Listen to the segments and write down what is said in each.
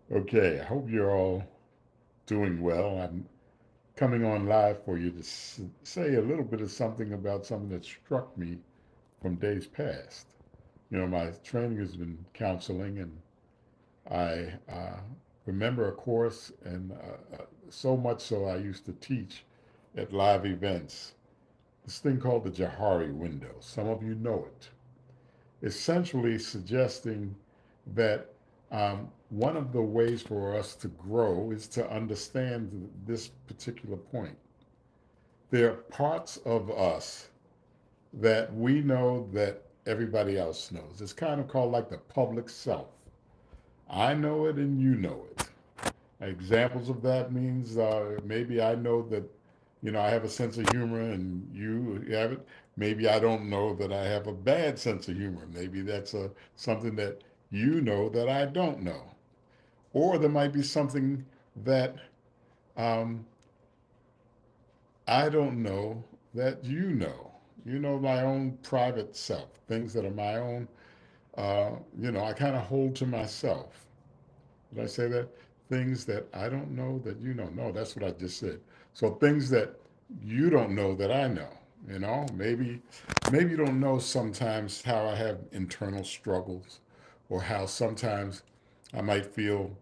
Okay, I hope you're all doing well. I'm coming on live for you to say a little bit of something about something that struck me from days past. My training has been counseling, and I remember a course, and so much so I used to teach at live events. This thing called the Johari Window. Some of you know it. Essentially suggesting that one of the ways for us to grow is to understand this particular point. There are parts of us that we know that everybody else knows. It's kind of called like the public self. I know it and you know it. Examples of that means maybe I know that, I have a sense of humor and you have it. Maybe I don't know that I have a bad sense of humor. Maybe that's something that you know that I don't know. Or there might be something that um, I don't know that you know. You know my own private self, things that are my own, I kind of hold to myself. Did I say that? Things that I don't know that you know. No, that's what I just said. So things that you don't know that I know. Maybe you don't know sometimes how I have internal struggles, or how sometimes I might feel,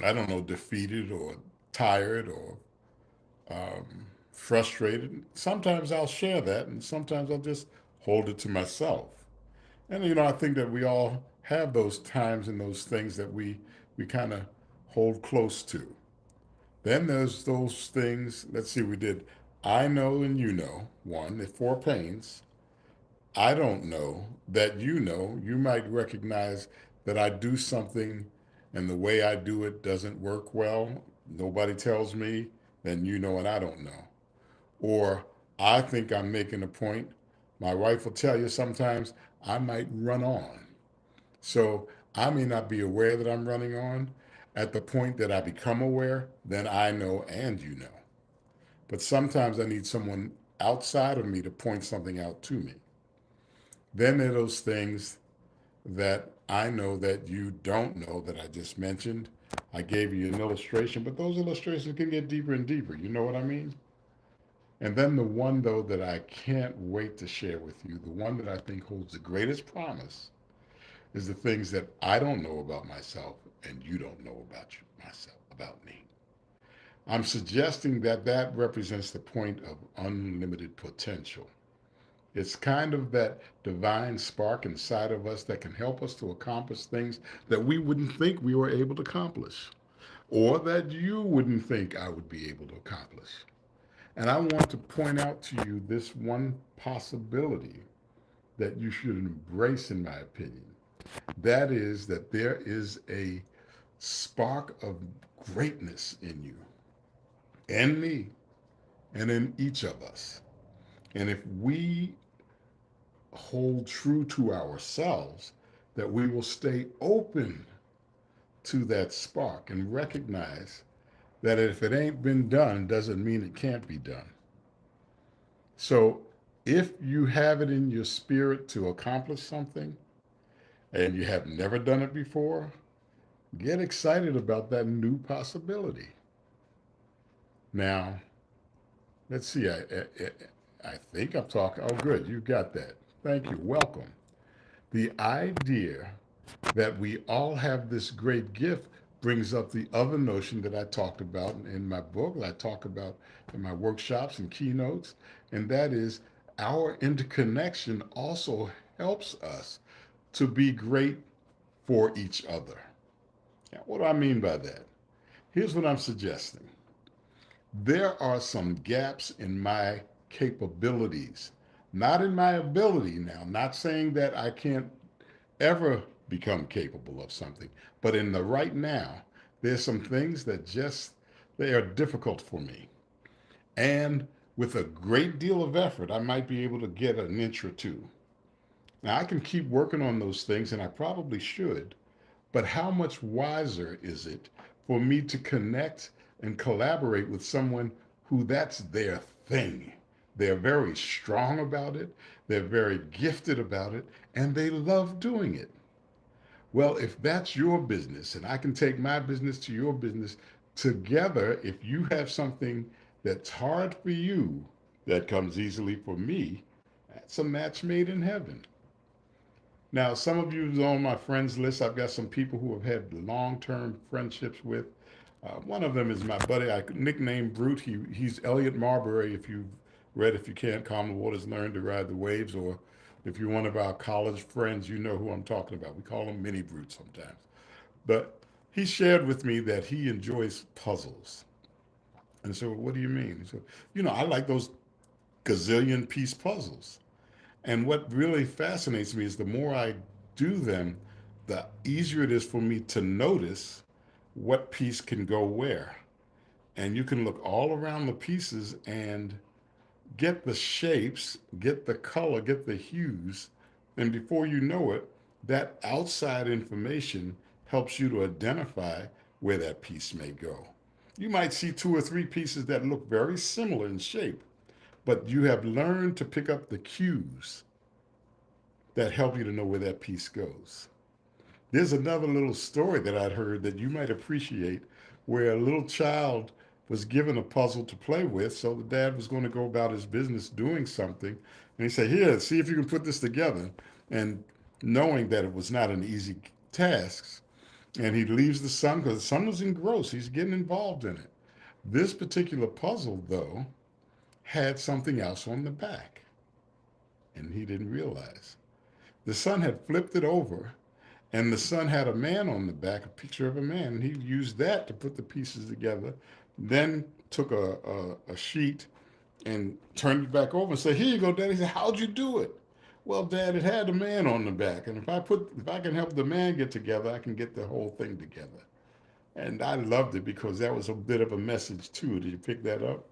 I don't know, defeated or tired or frustrated. Sometimes I'll share that, and sometimes I'll just hold it to myself. And I think that we all have those times and those things that we kind of hold close to. Then there's those things. Let's see, we did I know and you know, one, the four pains. I don't know that you know. You might recognize that I do something and the way I do it doesn't work well. Nobody tells me, then you know and I don't know. Or I think I'm making a point. My wife will tell you sometimes I might run on. So I may not be aware that I'm running on. At the point that I become aware, then I know and you know. But sometimes I need someone outside of me to point something out to me. Then there are those things that I know that you don't know that I just mentioned. I gave you an illustration, but those illustrations can get deeper and deeper. You know what I mean? And then the one, though, that I can't wait to share with you, the one that I think holds the greatest promise, is the things that I don't know about myself and you don't know about me. I'm suggesting that that represents the point of unlimited potential. It's kind of that divine spark inside of us that can help us to accomplish things that we wouldn't think we were able to accomplish, or that you wouldn't think I would be able to accomplish. And I want to point out to you this one possibility that you should embrace, in my opinion. That is that there is a spark of greatness in you and me and in each of us. And if we hold true to ourselves, that we will stay open to that spark and recognize that if it ain't been done, doesn't mean it can't be done. So if you have it in your spirit to accomplish something and you have never done it before, get excited about that new possibility. Now, let's see. I think I'm talking. Oh, good. You got that. Thank you. Welcome. The idea that we all have this great gift brings up the other notion that I talked about in my book, that I talk about in my workshops and keynotes, and that is our interconnection also helps us to be great for each other. Now, what do I mean by that? Here's what I'm suggesting. There are some gaps in my capabilities, not in my ability now, not saying that I can't ever become capable of something, but in the right now, there's some things that just, they are difficult for me. And with a great deal of effort, I might be able to get an inch or two. Now, I can keep working on those things, and I probably should, but how much wiser is it for me to connect and collaborate with someone who that's their thing? They're very strong about it, they're very gifted about it, and they love doing it. Well, if that's your business and I can take my business to your business together, if you have something that's hard for you that comes easily for me, that's a match made in heaven. Now, some of you on my friends list, I've got some people who have had long-term friendships with. One of them is my buddy. I nicknamed Brute. He's Elliot Marbury. If you've read If You Can't Calm the Waters, Learn to Ride the Waves, or if you're one of our college friends, you know who I'm talking about. We call him Mini Brute sometimes. But he shared with me that he enjoys puzzles. And so, what do you mean? So, I like those gazillion piece puzzles. And what really fascinates me is the more I do them, the easier it is for me to notice what piece can go where. And you can look all around the pieces and get the shapes, get the color, get the hues. And before you know it, that outside information helps you to identify where that piece may go. You might see two or three pieces that look very similar in shape, but you have learned to pick up the cues that help you to know where that piece goes. There's another little story that I'd heard that you might appreciate where a little child was given a puzzle to play with. So the dad was going to go about his business doing something. And he said, Here, see if you can put this together. And knowing that it was not an easy task, and he leaves the son because the son was engrossed. He's getting involved in it. This particular puzzle, though, had something else on the back, and he didn't realize. The son had flipped it over, and the son had a man on the back, a picture of a man, and he used that to put the pieces together. Then took a sheet and turned it back over and said, "Here you go, Dad." He said, "How'd you do it?" "Well, Dad, it had a man on the back, and if I can help the man get together, I can get the whole thing together." And I loved it because that was a bit of a message too. Did you pick that up?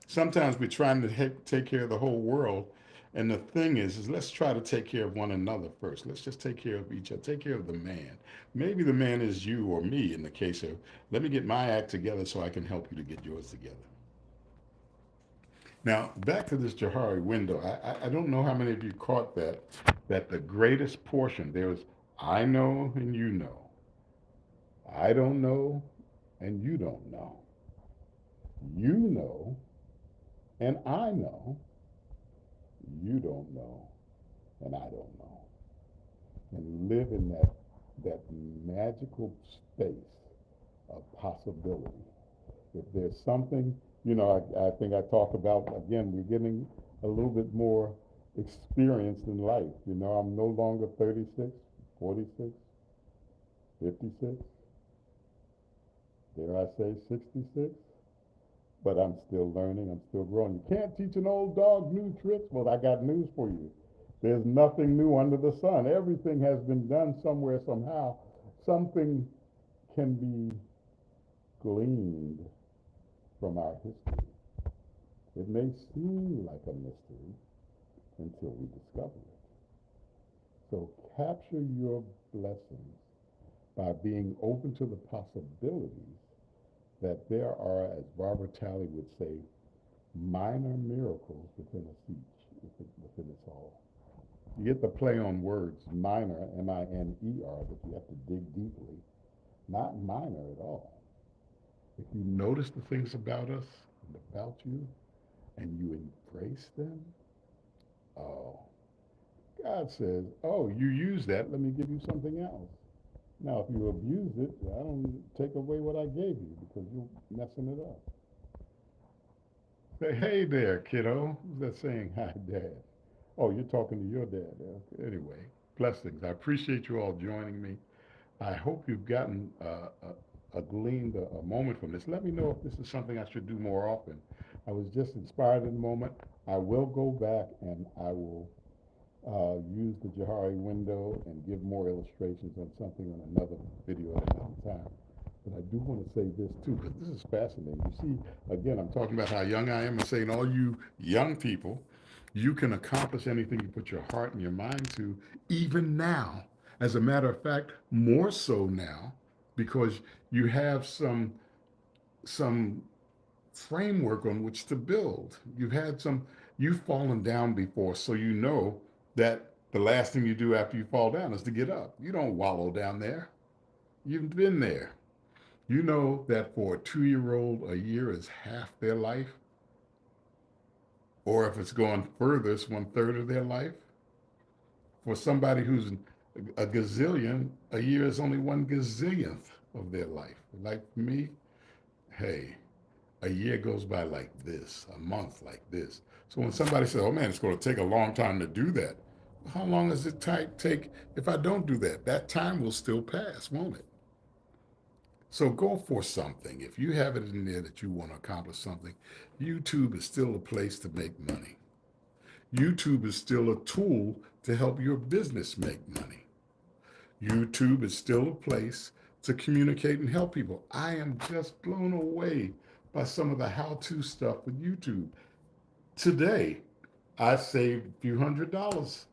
Sometimes we're trying to take care of the whole world, and the thing is let's try to take care of one another first. Let's just take care of each other. Take care of the man. Maybe the man is you or me in the case of, let me get my act together so I can help you to get yours together. Now, back to this Johari window. I don't know how many of you caught that the greatest portion, there was I know and you know. I don't know and you don't know. You know and I know. You don't know and I don't know. And live in that magical space of possibility. If there's something, I think I talk about, again, we're getting a little bit more experience in life. I'm no longer 36, 46, 56, dare I say 66, but I'm still learning, I'm still growing. You can't teach an old dog new tricks. Well, I got news for you. There's nothing new under the sun. Everything has been done somewhere, somehow. Something can be gleaned from our history. It may seem like a mystery until we discover it. So capture your blessings by being open to the possibilities that there are, as Barbara Talley would say, minor miracles within us each, within us all. You get the play on words, minor, M-I-N-E-R, that you have to dig deeply. Not minor at all. If you notice the things about us and about you, and you embrace them, oh, God says, oh, you use that, let me give you something else. Now, if you abuse it, I don't take away what I gave you because you're messing it up. Say, hey there, kiddo. Who's that saying, hi, Dad? Oh, you're talking to your dad. Okay. Anyway, blessings. I appreciate you all joining me. I hope you've gotten gleaned a moment from this. Let me know if this is something I should do more often. I was just inspired in the moment. I will go back and I will use the Johari window and give more illustrations on something on another video at another time. But I do want to say this too, because this is fascinating. You see, again, I'm talking about how young I am and saying, all you young people, you can accomplish anything you put your heart and your mind to, even now. As a matter of fact, more so now, because you have some framework on which to build. You've fallen down before, so you know that The last thing you do after you fall down is to get up. You don't wallow down there. You've been there. You know that for a 2-year-old, a year is half their life, or if it's going further, it's 1/3 of their life. For somebody who's a gazillion, a year is only 1 gazillionth of their life. Like me, hey, a year goes by like this, a month like this. So when somebody says, oh man, it's going to take a long time to do that, how long does it take if I don't do that? That time will still pass, won't it? So go for something. If you have it in there that you want to accomplish something, YouTube is still a place to make money. YouTube is still a tool to help your business make money. YouTube is still a place to communicate and help people. I am just blown away by some of the how-to stuff with YouTube. Today, I saved a few $100s.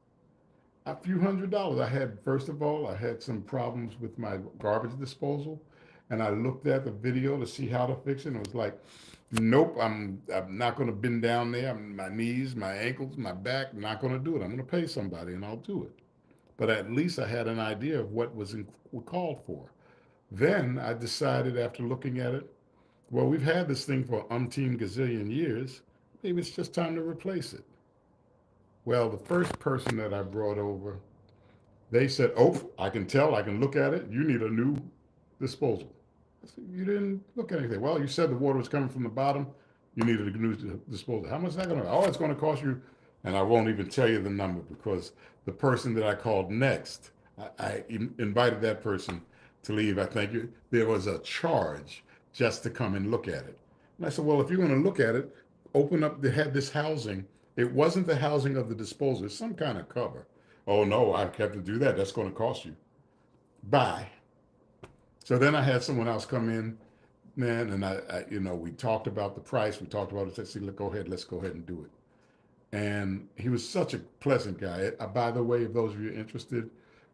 A few $100s. I had, first of all, I had some problems with my garbage disposal, and I looked at the video to see how to fix it, and it was like, nope, I'm not going to bend down there. My knees, my ankles, my back, I'm not going to do it. I'm going to pay somebody, and I'll do it. But at least I had an idea of what was called for. Then I decided, after looking at it, well, we've had this thing for umpteen gazillion years. Maybe it's just time to replace it. Well, the first person that I brought over, they said, oh, I can tell, I can look at it. You need a new disposal. I said, you didn't look at anything. Well, you said the water was coming from the bottom. You needed a new disposal. How much is that going to cost? Oh, it's going to cost you, and I won't even tell you the number because the person that I called next, I invited that person to leave. I think there was a charge just to come and look at it. And I said, well, if you're going to look at it, open up, they had this housing. It wasn't the housing of the disposal. It's some kind of cover. Oh, no, I have to do that. That's going to cost you. Bye. So then I had someone else come in, man, and we talked about the price. We talked about it. I said, let's go ahead and do it. And he was such a pleasant guy. By the way, if those of you are interested,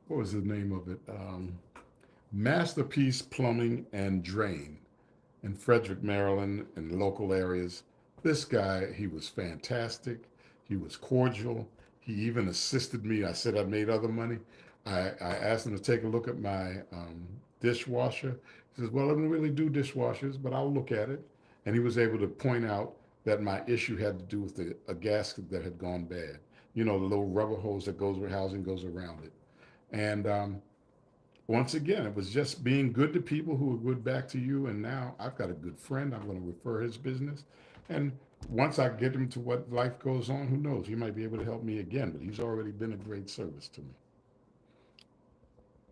what was the name of it? Masterpiece Plumbing and Drain in Frederick, Maryland, and local areas. This guy, he was fantastic. He was cordial. He even assisted me. I said I made other money. I asked him to take a look at my dishwasher. He says, well, I don't really do dishwashers, but I'll look at it. And he was able to point out that my issue had to do with a gasket that had gone bad. You know, the little rubber hose that goes where housing goes around it. And once again, it was just being good to people who were good back to you. And now I've got a good friend. I'm going to refer his business. And once I get him to what life goes on, who knows? He might be able to help me again, but he's already been a great service to me.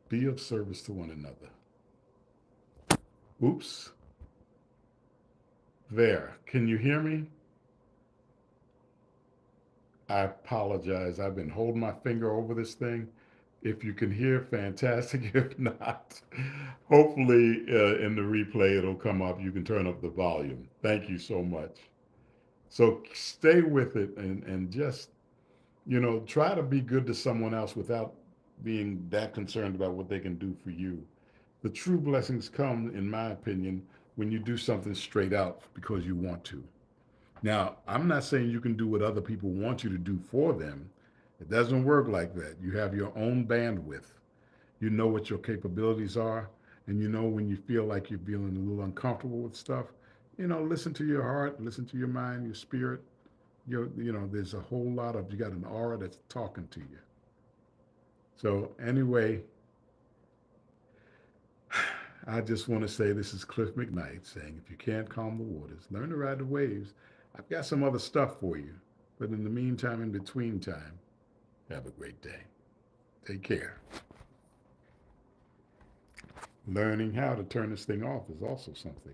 Be of service to one another. Oops. There. Can you hear me? I apologize. I've been holding my finger over this thing. If you can hear, fantastic. If not, hopefully in the replay it'll come up. You can turn up the volume. Thank you so much. So stay with it and just, try to be good to someone else without being that concerned about what they can do for you. The true blessings come, in my opinion, when you do something straight out because you want to. Now, I'm not saying you can do what other people want you to do for them. It doesn't work like that. You have your own bandwidth. You know what your capabilities are, and you know when you feel like you're feeling a little uncomfortable with stuff. Listen to your heart, listen to your mind, your spirit. There's a whole lot of, you got an aura that's talking to you. So anyway, I just want to say this is Cliff McKnight saying, if you can't calm the waters, learn to ride the waves. I've got some other stuff for you. But in the meantime, in between time, have a great day. Take care. Learning how to turn this thing off is also something.